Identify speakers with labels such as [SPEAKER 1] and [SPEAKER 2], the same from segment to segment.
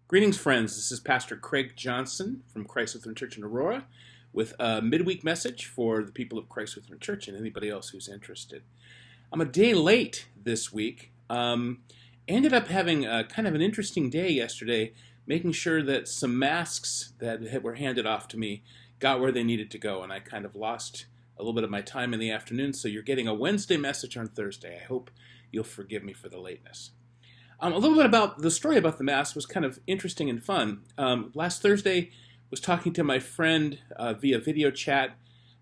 [SPEAKER 1] Greetings, friends. This is Pastor Craig Johnson from Christ Lutheran Church in Aurora with a midweek message for the people of Christ Lutheran Church and anybody else who's interested. I'm a day late this week. Ended up having a kind of an interesting day yesterday, making sure that some masks that were handed off to me got where they needed to go, and I kind of lost a little bit of my time in the afternoon, so you're getting a Wednesday message on Thursday. I hope you'll forgive me for the lateness. A little bit about the story about the Mass was kind of interesting and fun. Last Thursday, was talking to my friend via video chat,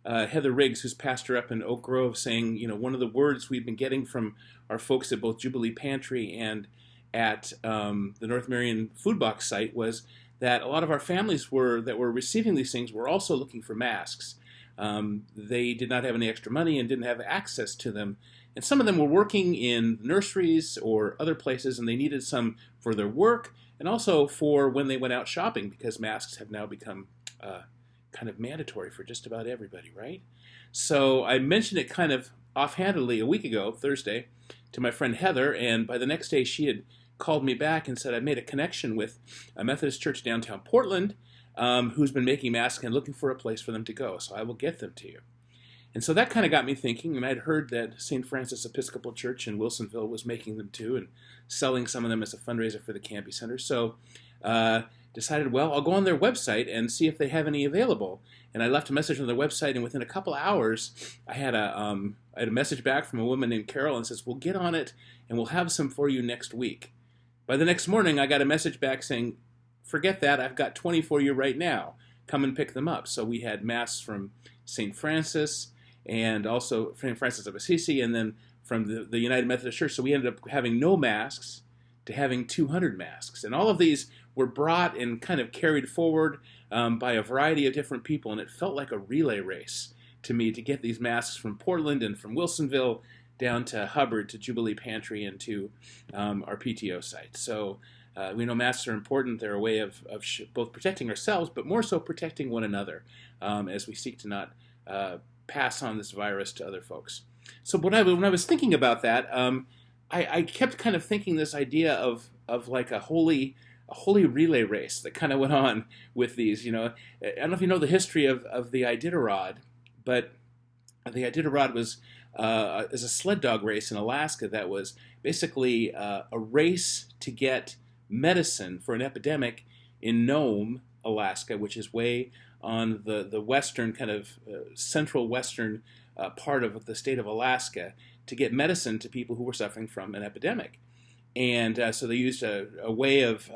[SPEAKER 1] Heather Riggs, who's pastor up in Oak Grove, saying, one of the words we've been getting from our folks at both Jubilee Pantry and at the North Marion Food Box site was that a lot of our families that were receiving these things were also looking for masks. They did not have any extra money and didn't have access to them. And some of them were working in nurseries or other places, and they needed some for their work and also for when they went out shopping, because masks have now become kind of mandatory for just about everybody, right? So I mentioned it kind of offhandedly a week ago, Thursday, to my friend Heather, and by the next day she had called me back and said I made a connection with a Methodist church downtown Portland who's been making masks and looking for a place for them to go, so I will get them to you. And so that kind of got me thinking, and I'd heard that St. Francis Episcopal Church in Wilsonville was making them too and selling some of them as a fundraiser for the Canby Center. So decided, well, I'll go on their website and see if they have any available. And I left a message on their website, and within a couple hours, I had a message back from a woman named Carol and says, we'll get on it and we'll have some for you next week. By the next morning, I got a message back saying, forget that, I've got 20 for you right now. Come and pick them up. So we had masks from St. Francis, and also St. Francis of Assisi, and then from the United Methodist Church. So we ended up having no masks to having 200 masks. And all of these were brought and kind of carried forward by a variety of different people, and it felt like a relay race to me to get these masks from Portland and from Wilsonville down to Hubbard, to Jubilee Pantry, and to our PTO site. So we know masks are important. They're a way of both protecting ourselves, but more so protecting one another as we seek to not pass on this virus to other folks. So when I was thinking about that, I kept kind of thinking this idea of like a holy relay race that kind of went on with these. I don't know if you know the history of the Iditarod, but the Iditarod was is a sled dog race in Alaska that was basically a race to get medicine for an epidemic in Nome, Alaska, which is way on the western, kind of central western part of the state of Alaska, to get medicine to people who were suffering from an epidemic. And so they used a way of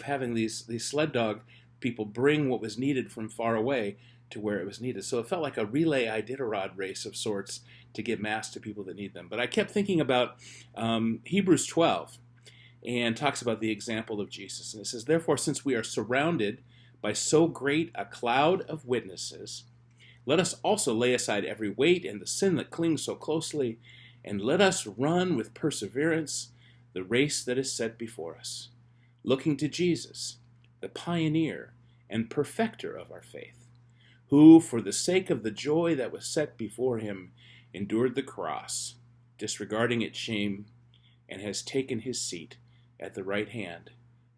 [SPEAKER 1] having these sled dog people bring what was needed from far away to where it was needed. So it felt like a relay Iditarod race of sorts to get masks to people that need them. But I kept thinking about Hebrews 12, and talks about the example of Jesus. And it says, therefore, since we are surrounded by so great a cloud of witnesses, let us also lay aside every weight and the sin that clings so closely, and let us run with perseverance the race that is set before us, looking to Jesus, the pioneer and perfecter of our faith, who, for the sake of the joy that was set before him, endured the cross, disregarding its shame, and has taken his seat at the right hand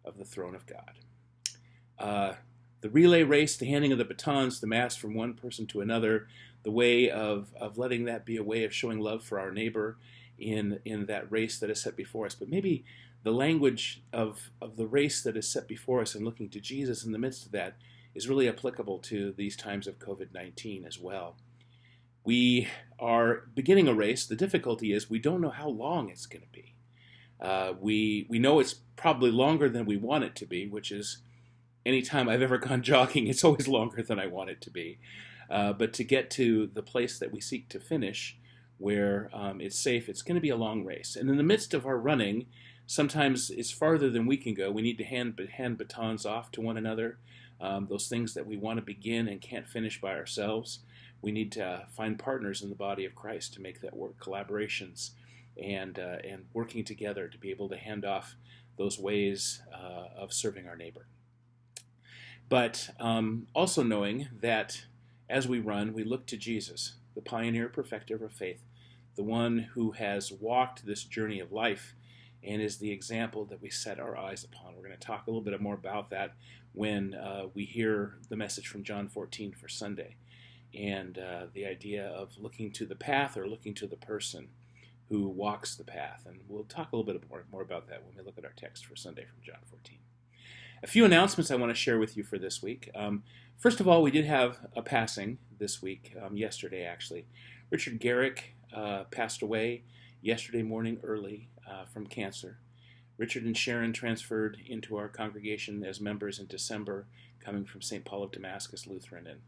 [SPEAKER 1] of the throne of God. The relay race, the handing of the batons, the mass from one person to another, the way of letting that be a way of showing love for our neighbor in that race that is set before us. But maybe the language of the race that is set before us and looking to Jesus in the midst of that is really applicable to these times of COVID-19 as well. We are beginning a race. The difficulty is we don't know how long it's going to be. We know it's probably longer than we want it to be, which is any time I've ever gone jogging, it's always longer than I want it to be. But to get to the place that we seek to finish, where it's safe, it's going to be a long race. And in the midst of our running, sometimes it's farther than we can go. We need to hand batons off to one another. Those things that we want to begin and can't finish by ourselves, we need to find partners in the body of Christ to make that work, collaborations, and working together to be able to hand off those ways of serving our neighbor. But also knowing that as we run, we look to Jesus, the pioneer, perfecter of faith, the one who has walked this journey of life and is the example that we set our eyes upon. We're going to talk a little bit more about that when we hear the message from John 14 for Sunday, and the idea of looking to the path or looking to the person who walks the path. And we'll talk a little bit more about that when we look at our text for Sunday from John 14. A few announcements I want to share with you for this week. First of all, we did have a passing this week, yesterday actually. Richard Garrick passed away yesterday morning early from cancer. Richard and Sharon transferred into our congregation as members in December, coming from St. Paul of Damascus Lutheran. And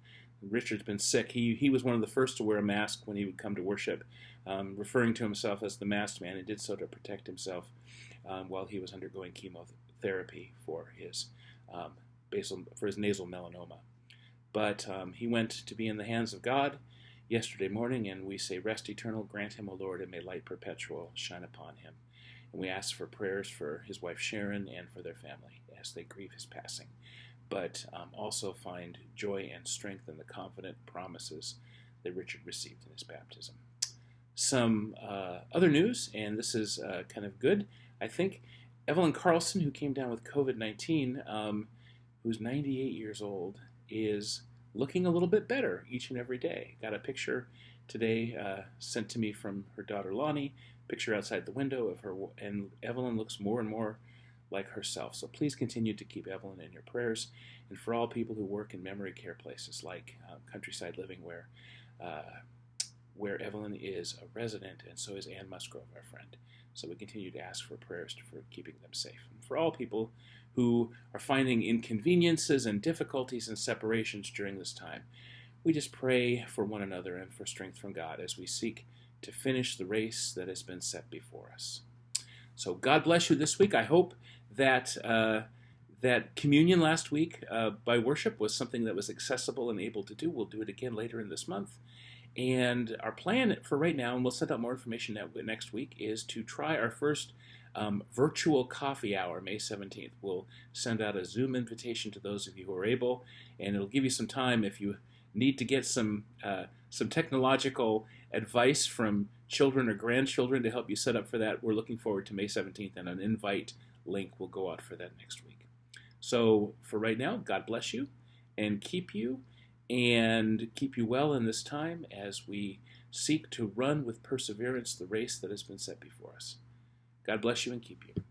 [SPEAKER 1] Richard's been sick. He was one of the first to wear a mask when he would come to worship, referring to himself as the masked man, and did so to protect himself while he was undergoing chemotherapy for his nasal melanoma. But he went to be in the hands of God yesterday morning, and we say, "Rest eternal, grant him, O Lord, and may light perpetual shine upon him." And we ask for prayers for his wife Sharon and for their family as they grieve his passing, but also find joy and strength in the confident promises that Richard received in his baptism. Some other news, and this is kind of good, I think. Evelyn Carlson, who came down with COVID-19, who's 98 years old, is looking a little bit better each and every day. Got a picture today sent to me from her daughter Lonnie, picture outside the window of her, and Evelyn looks more and more like herself. So please continue to keep Evelyn in your prayers, and for all people who work in memory care places like Countryside Living, where Evelyn is a resident, and so is Ann Musgrove, our friend. So we continue to ask for prayers for keeping them safe. And for all people who are finding inconveniences and difficulties and separations during this time, we just pray for one another and for strength from God as we seek to finish the race that has been set before us. So God bless you this week. I hope that that communion last week by worship was something that was accessible and able to do. We'll do it again later in this month. And our plan for right now, and we'll send out more information next week, is to try our first virtual coffee hour, May 17th. We'll send out a Zoom invitation to those of you who are able, and it'll give you some time if you need to get some technological advice from children or grandchildren to help you set up for that. We're looking forward to May 17th, and an invite link will go out for that next week. So for right now, God bless you and keep you well in this time as we seek to run with perseverance the race that has been set before us. God bless you and keep you.